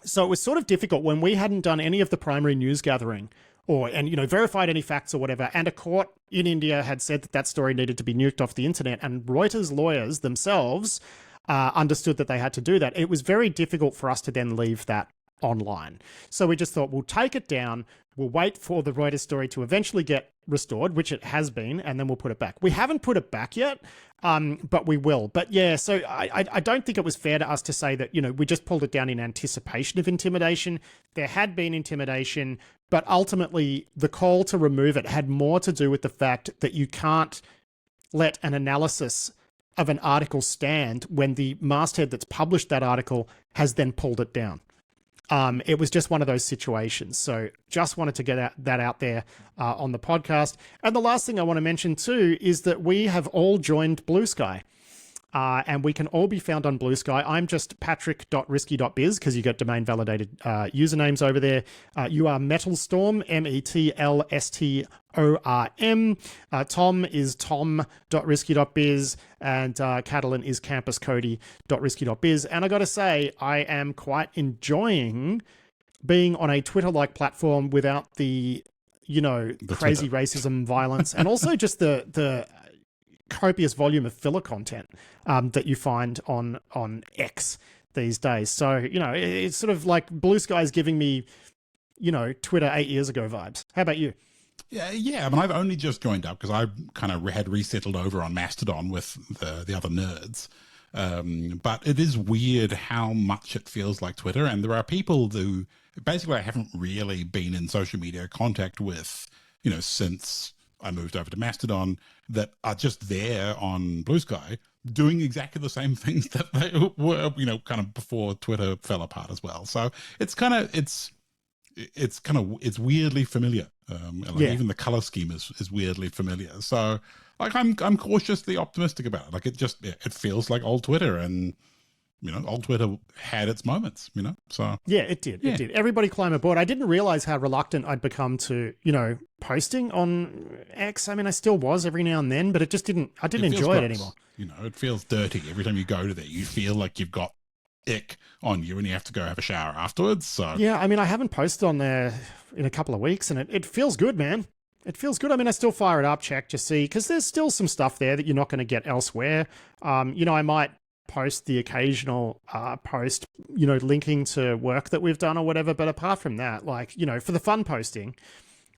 So it was sort of difficult when we hadn't done any of the primary news gathering and verified any facts or whatever, and a court in India had said that story needed to be nuked off the internet, and Reuters lawyers themselves understood that they had to do that. It was very difficult for us to then leave that online. So we just thought, we'll take it down, we'll wait for the Reuters story to eventually get restored, which it has been, and then we'll put it back. We haven't put it back yet, but we will. But yeah, so I don't think it was fair to us to say that, we just pulled it down in anticipation of intimidation. There had been intimidation, but ultimately the call to remove it had more to do with the fact that you can't let an analysis of an article stand when the masthead that's published that article has then pulled it down. It was just one of those situations. So just wanted to get that out there on the podcast. And the last thing I want to mention too is that we have all joined Blue Sky. And we can all be found on Blue Sky. I'm just patrick.risky.biz because you get domain validated usernames over there. You are Metalstorm, METLSTORM. Tom is tom.risky.biz, and Catalan is campuscody.risky.biz. And I got to say, I am quite enjoying being on a Twitter-like platform without the crazy Twitter racism, violence, and also just the copious volume of filler content that you find on X these days. So, it's sort of like Blue Sky is giving me, Twitter 8 years ago vibes. How about you? Yeah. I mean, I've only just joined up because I kind of had resettled over on Mastodon with the other nerds. But it is weird how much it feels like Twitter. And there are people who basically I haven't really been in social media contact with, since I moved over to Mastodon that are just there on Blue Sky doing exactly the same things that they were, kind of before Twitter fell apart as well. So it's weirdly familiar. Even the color scheme is weirdly familiar. So like I'm cautiously optimistic about it. Like it feels like old Twitter, and old Twitter had its moments, so. Yeah, it did. Yeah. It did. Everybody climb aboard. I didn't realize how reluctant I'd become to, posting on X. I mean, I still was every now and then, but I didn't enjoy it anymore. It feels dirty. Every time you go to there, you feel like you've got ick on you and you have to go have a shower afterwards. So yeah, I mean, I haven't posted on there in a couple of weeks, and it feels good, man. It feels good. I mean, I still fire it up, check to see, because there's still some stuff there that you're not going to get elsewhere. I might post the occasional post, linking to work that we've done or whatever. But apart from that, for the fun posting,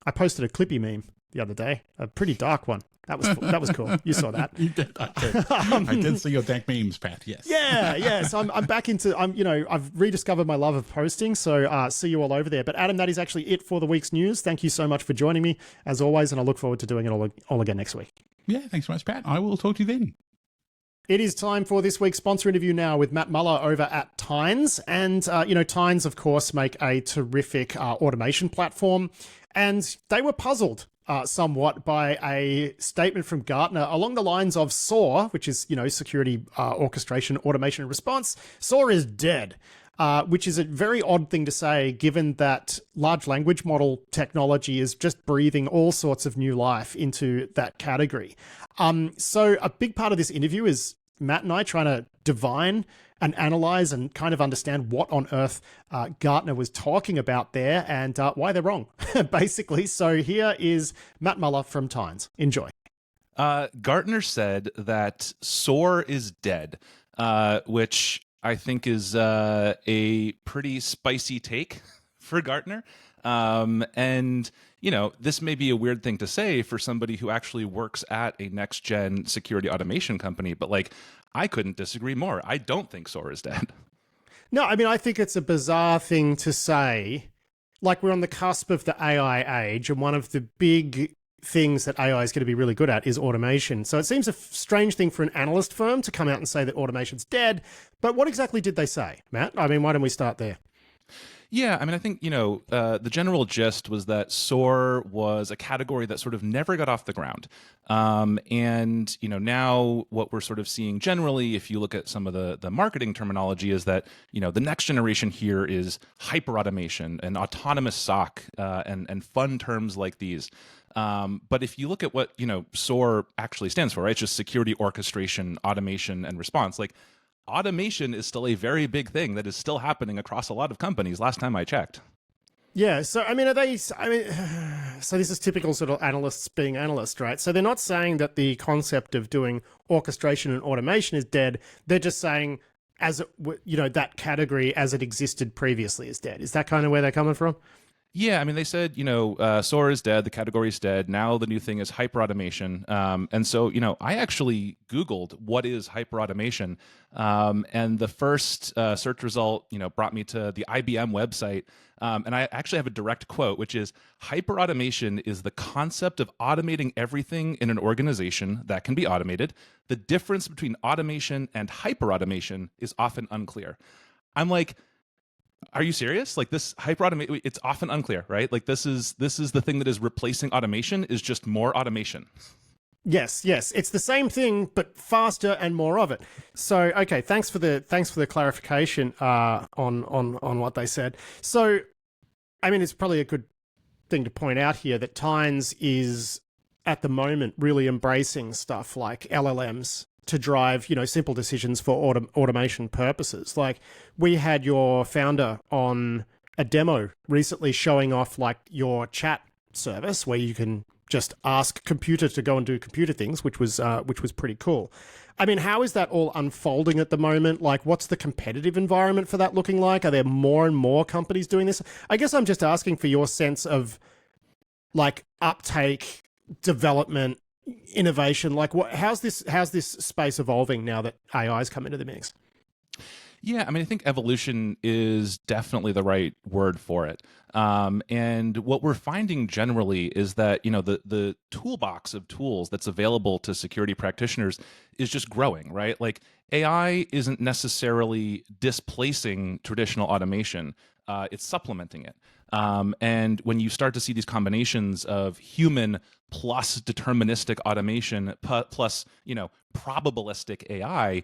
I posted a Clippy meme the other day, a pretty dark one. That was cool. You saw that. You did. I did see your dank memes, Pat. Yes. Yeah. So I'm back into, I've rediscovered my love of posting. So see you all over there. But Adam, that is actually it for the week's news. Thank you so much for joining me as always. And I look forward to doing it all again next week. Yeah. Thanks so much, Pat. I will talk to you then. It is time for this week's sponsor interview now with Matt Muller over at Tynes. And, Tynes, of course, make a terrific automation platform. And they were puzzled somewhat by a statement from Gartner along the lines of SOAR, which is, security, orchestration, automation, and response. SOAR is dead. Which is a very odd thing to say, given that large language model technology is just breathing all sorts of new life into that category. So a big part of this interview is Matt and I trying to divine and analyze and kind of understand what on earth Gartner was talking about there and why they're wrong, basically. So here is Matt Muller from Tynes. Enjoy. Gartner said that SOAR is dead, which I think is a pretty spicy take for Gartner. And, this may be a weird thing to say for somebody who actually works at a next-gen security automation company, but I couldn't disagree more. I don't think SOAR is dead. No, I mean, I think it's a bizarre thing to say. We're on the cusp of the AI age, and one of the big things that AI is going to be really good at is automation. So it seems a strange thing for an analyst firm to come out and say that automation's dead. But what exactly did they say, Matt? I mean, why don't we start there? Yeah, I mean, I think, the general gist was that SOAR was a category that sort of never got off the ground. And, now what we're sort of seeing generally, if you look at some of the marketing terminology, is that, the next generation here is hyperautomation and autonomous SOC and fun terms like these. But if you look at what, SOAR actually stands for, right? It's just security, orchestration, automation, and response. Automation is still a very big thing that is still happening across a lot of companies, last time I checked. Yeah, so so this is typical sort of analysts being analysts, right? So they're not saying that the concept of doing orchestration and automation is dead. They're just saying that category as it existed previously is dead. Is that kind of where they're coming from? Yeah, I mean, they said, SOAR is dead, the category is dead. Now the new thing is hyperautomation. And so, I actually Googled what is hyperautomation. And the first search result, brought me to the IBM website. And I actually have a direct quote, which is, hyperautomation is the concept of automating everything in an organization that can be automated. The difference between automation and hyperautomation is often unclear. I'm like, are you serious? This hyperautomation, it's often unclear, right? This is the thing that is replacing automation, is just more automation. Yes. It's the same thing, but faster and more of it. So, okay, thanks for the clarification on what they said. So, I mean, it's probably a good thing to point out here that Tynes is at the moment really embracing stuff like LLMs to drive, simple decisions for automation purposes. We had your founder on a demo recently showing off your chat service where you can just ask computer to go and do computer things, which was pretty cool. I mean, how is that all unfolding at the moment? What's the competitive environment for that looking like? Are there more and more companies doing this? I guess I'm just asking for your sense of uptake, development, innovation. How's this space evolving now that AI's come into the mix? Yeah, I mean, I think evolution is definitely the right word for it. And what we're finding generally is that the toolbox of tools that's available to security practitioners is just growing, right? Like AI isn't necessarily displacing traditional automation; it's supplementing it. And when you start to see these combinations of human plus deterministic automation plus probabilistic AI,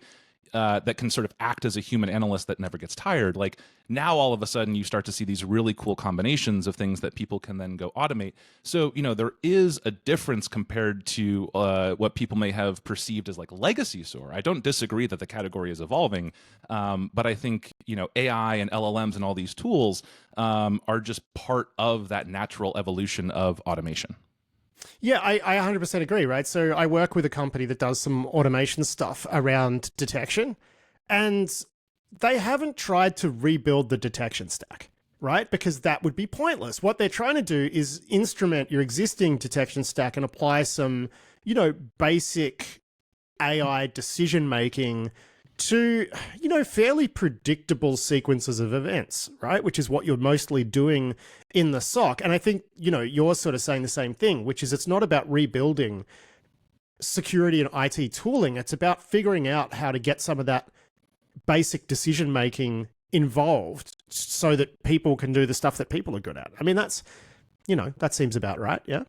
that can sort of act as a human analyst that never gets tired. Like now, all of a sudden, you start to see these really cool combinations of things that people can then go automate. So, there is a difference compared to what people may have perceived as like legacy SOAR. I don't disagree that the category is evolving, but I think, AI and LLMs and all these tools are just part of that natural evolution of automation. Yeah, I 100% agree, right? So I work with a company that does some automation stuff around detection, and they haven't tried to rebuild the detection stack, right? Because that would be pointless. What they're trying to do is instrument your existing detection stack and apply some, basic AI decision making to, fairly predictable sequences of events, right? Which is what you're mostly doing in the SOC. And I think, you're sort of saying the same thing, which is it's not about rebuilding security and IT tooling. It's about figuring out how to get some of that basic decision making involved so that people can do the stuff that people are good at. I mean, that's, that seems about right. Yeah.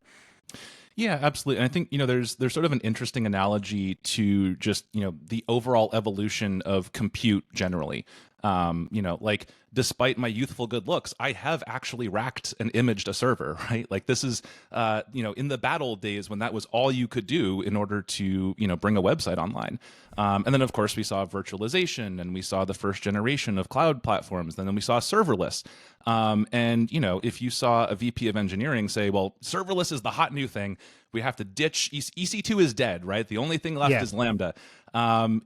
Yeah, absolutely. And I think, there's sort of an interesting analogy to just, the overall evolution of compute generally. Like despite my youthful good looks, I have actually racked and imaged a server, right? Like this is, in the bad old days when that was all you could do in order to, bring a website online. And then of course we saw virtualization and we saw the first generation of cloud platforms. And then we saw serverless. And if you saw a VP of engineering say, well, serverless is the hot new thing, we have to ditch EC2 is dead, right? The only thing left is Lambda.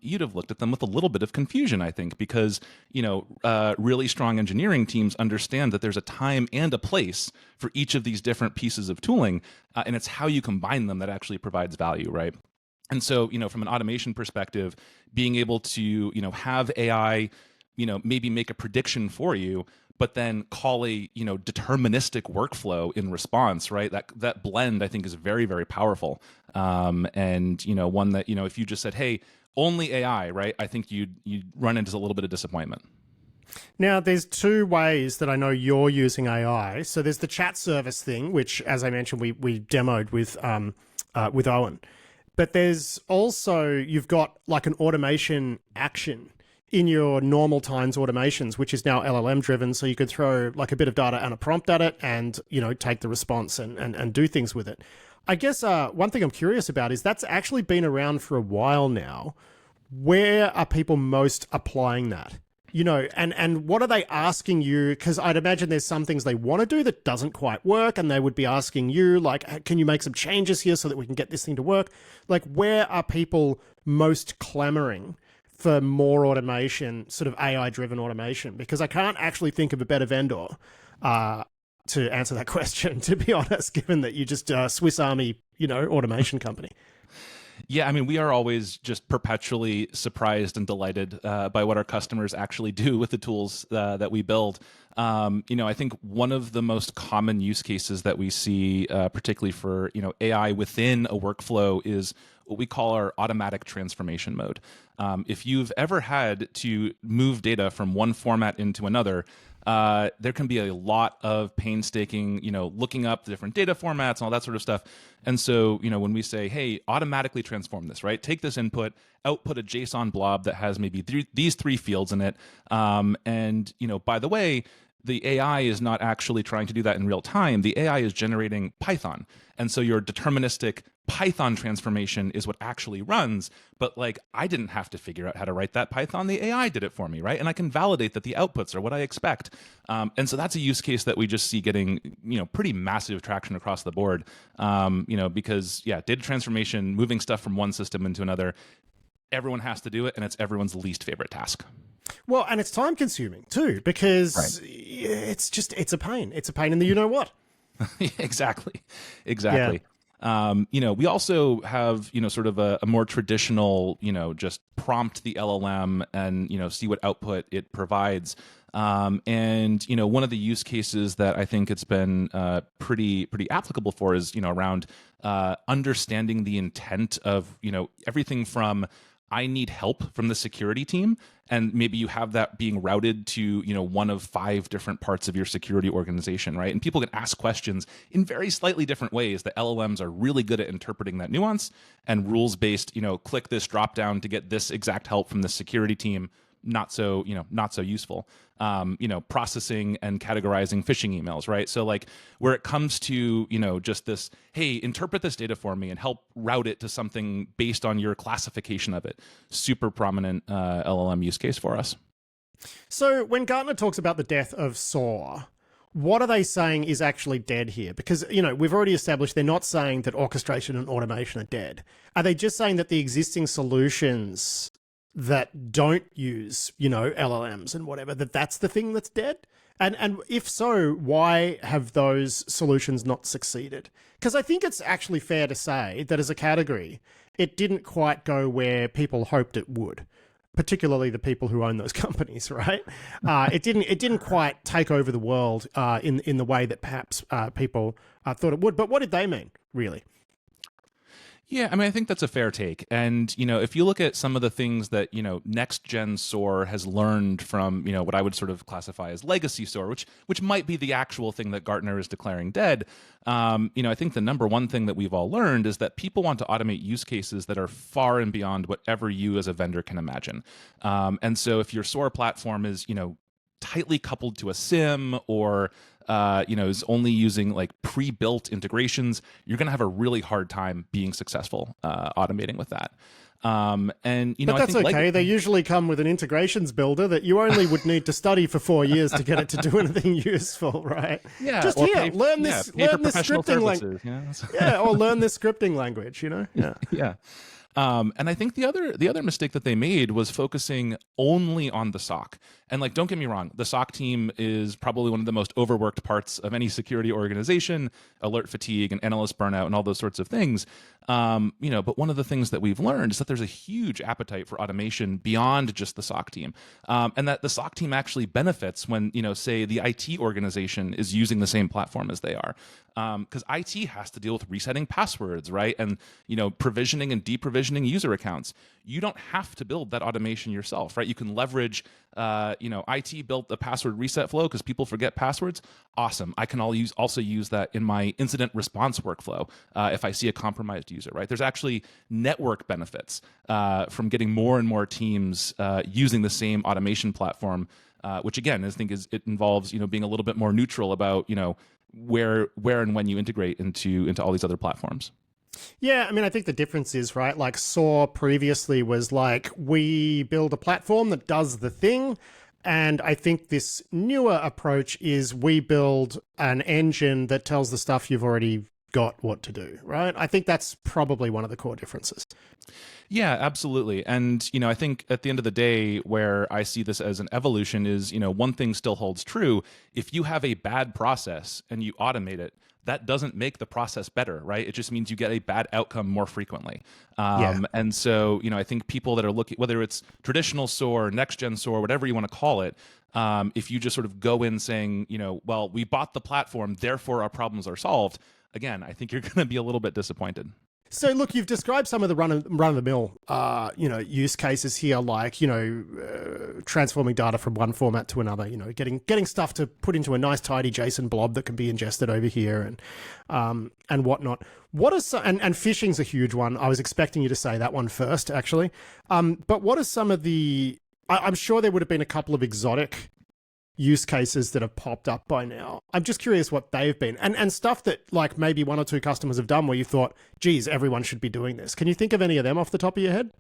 You'd have looked at them with a little bit of confusion, I think, because really strong engineering teams understand that there's a time and a place for each of these different pieces of tooling, and it's how you combine them that actually provides value, right? And so, from an automation perspective, being able to, have AI, maybe make a prediction for you, but then call a, deterministic workflow in response, right? That blend, I think, is very, very powerful. And, one that, if you just said, hey, only AI, right? I think you'd run into a little bit of disappointment. Now, there's two ways that I know you're using AI. So there's the chat service thing, which, as I mentioned, we demoed with Owen. But there's also, you've got like an automation action in your normal times automations, which is now LLM driven. So you could throw like a bit of data and a prompt at it and, take the response and do things with it. I guess one thing I'm curious about is that's actually been around for a while now. Where are people most applying that? And what are they asking you? Because I'd imagine there's some things they want to do that doesn't quite work, and they would be asking you, like, can you make some changes here so that we can get this thing to work? Like, where are people most clamoring for more automation, sort of AI-driven automation? Because I can't actually think of a better vendor to answer that question, to be honest, given that you just Swiss Army, automation company. Yeah, I mean, we are always just perpetually surprised and delighted by what our customers actually do with the tools that we build. I think one of the most common use cases that we see, particularly for AI within a workflow, is what we call our automatic transformation mode. If you've ever had to move data from one format into another, there can be a lot of painstaking, looking up the different data formats and all that sort of stuff. And so, when we say, hey, automatically transform this, right? Take this input, output a JSON blob that has maybe these three fields in it. And, by the way, the AI is not actually trying to do that in real time. The AI is generating Python. And so your deterministic Python transformation is what actually runs. But like, I didn't have to figure out how to write that Python. The AI did it for me, right? And I can validate that the outputs are what I expect. And so that's a use case that we just see getting, pretty massive traction across the board. Because data transformation, moving stuff from one system into another, everyone has to do it, and it's everyone's least favorite task. Well, and it's time consuming too, because it's a pain. It's a pain in the what. Exactly. Yeah. We also have, sort of a more traditional, just prompt the LLM and, see what output it provides. One of the use cases that I think it's been pretty applicable for is, around understanding the intent of, everything from I need help from the security team, and maybe you have that being routed to, one of 5 different parts of your security organization, right? And people can ask questions in very slightly different ways. The LLMs are really good at interpreting that nuance, and rules-based, click this drop down to get this exact help from the security team, not so useful. Processing and categorizing phishing emails, right? So like where it comes to, just this, hey, interpret this data for me and help route it to something based on your classification of it. Super prominent LLM use case for us. So when Gartner talks about the death of SOAR, what are they saying is actually dead here? Because, we've already established they're not saying that orchestration and automation are dead. Are they just saying that the existing solutions that don't use, LLMs and whatever, that's the thing that's dead? And if so, why have those solutions not succeeded? Because I think it's actually fair to say that as a category, it didn't quite go where people hoped it would, particularly the people who own those companies, right? It didn't quite take over the world in the way that perhaps people thought it would. But what did they mean, really? Yeah, I think that's a fair take. And, if you look at some of the things that, next gen SOAR has learned from, what I would sort of classify as legacy SOAR, which might be the actual thing that Gartner is declaring dead. I think the number one thing that we've all learned is that people want to automate use cases that are far and beyond whatever you as a vendor can imagine. And so if your SOAR platform is, tightly coupled to a SIM or is only using like pre-built integrations, you're going to have a really hard time being successful automating with that. But that's okay. They usually come with an integrations builder that you only would need to study for 4 years to get it to do anything useful, right? Yeah. Just learn this scripting language. Or learn this scripting language. Yeah. Yeah. And I think the other mistake that they made was focusing only on the SOC. And like, don't get me wrong, the SOC team is probably one of the most overworked parts of any security organization, alert fatigue and analyst burnout and all those sorts of things. But one of the things that we've learned is that there's a huge appetite for automation beyond just the SOC team. And that the SOC team actually benefits when, say the IT organization is using the same platform as they are. Because IT has to deal with resetting passwords, right? And, provisioning and deprovisioning user accounts. You don't have to build that automation yourself, right? You can leverage, IT built a password reset flow because people forget passwords. Awesome. I can also use that in my incident response workflow if I see a compromised user, right? There's actually network benefits from getting more and more teams using the same automation platform, which again, it involves, being a little bit more neutral about, where and when you integrate into all these other platforms. Yeah, I think the difference is, right, like SOAR previously was like, we build a platform that does the thing, and I think this newer approach is we build an engine that tells the stuff you've already got what to do, right? I think that's probably one of the core differences. Yeah, absolutely. And, I think at the end of the day, where I see this as an evolution is, one thing still holds true. If you have a bad process and you automate it, that doesn't make the process better, right? It just means you get a bad outcome more frequently. And so, I think people that are looking, whether it's traditional SOAR, next-gen SOAR, whatever you want to call it, if you just sort of go in saying, well, we bought the platform, therefore our problems are solved, again, I think you're going to be a little bit disappointed. So look, you've described some of the run-of-the-mill, use cases here, like, transforming data from one format to another, getting stuff to put into a nice tidy JSON blob that can be ingested over here and whatnot. And phishing's a huge one. I was expecting you to say that one first, actually. But what are some of I'm sure there would have been a couple of exotic use cases that have popped up by now. I'm just curious what they've been and stuff that like maybe one or two customers have done where you thought, geez, everyone should be doing this. Can you think of any of them off the top of your head?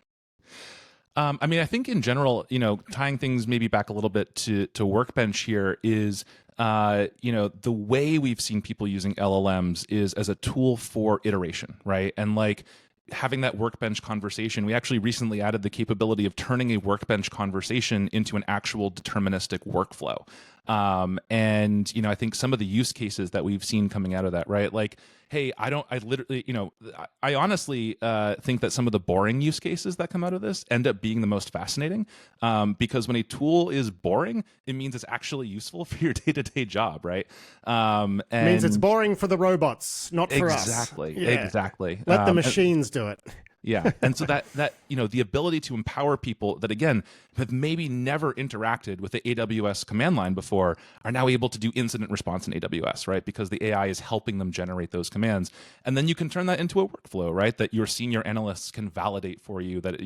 I think in general, tying things maybe back a little bit to Workbench here is, the way we've seen people using LLMs is as a tool for iteration, right? And like, having that Workbench conversation, we actually recently added the capability of turning a Workbench conversation into an actual deterministic workflow. I think some of the use cases that we've seen coming out of that, right? Like, hey, I literally, I honestly think that some of the boring use cases that come out of this end up being the most fascinating, because when a tool is boring, it means it's actually useful for your day-to-day job, right? And It means it's boring for the robots, not for us. Exactly. Let the machines do it. Yeah. And so that the ability to empower people that, again, have maybe never interacted with the AWS command line before are now able to do incident response in AWS, right? Because the AI is helping them generate those commands. And then you can turn that into a workflow, right? That your senior analysts can validate for you that,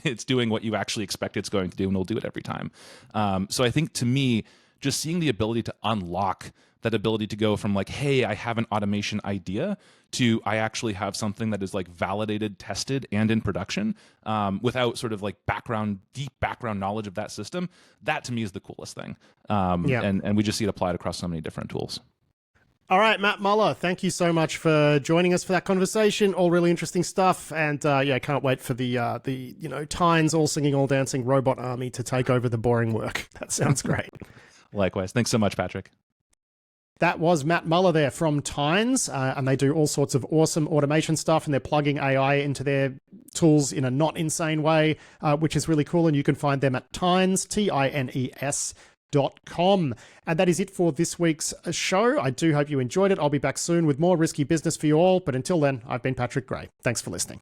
it's doing what you actually expect it's going to do, and it'll do it every time. So I think, to me, just seeing the ability to unlock that ability to go from like, hey, I have an automation idea, to I actually have something that is like validated, tested, and in production, without sort of like deep background knowledge of that system. That, to me, is the coolest thing. And we just see it applied across so many different tools. All right, Matt Muller, thank you so much for joining us for that conversation. All really interesting stuff. And can't wait for the Tynes all singing, all dancing robot army to take over the boring work. That sounds great. Likewise. Thanks so much, Patrick. That was Matt Muller there from Tynes, and they do all sorts of awesome automation stuff, and they're plugging AI into their tools in a not insane way, which is really cool. And you can find them at Tynes, TINES.com. And that is it for this week's show. I do hope you enjoyed it. I'll be back soon with more risky business for you all. But until then, I've been Patrick Gray. Thanks for listening.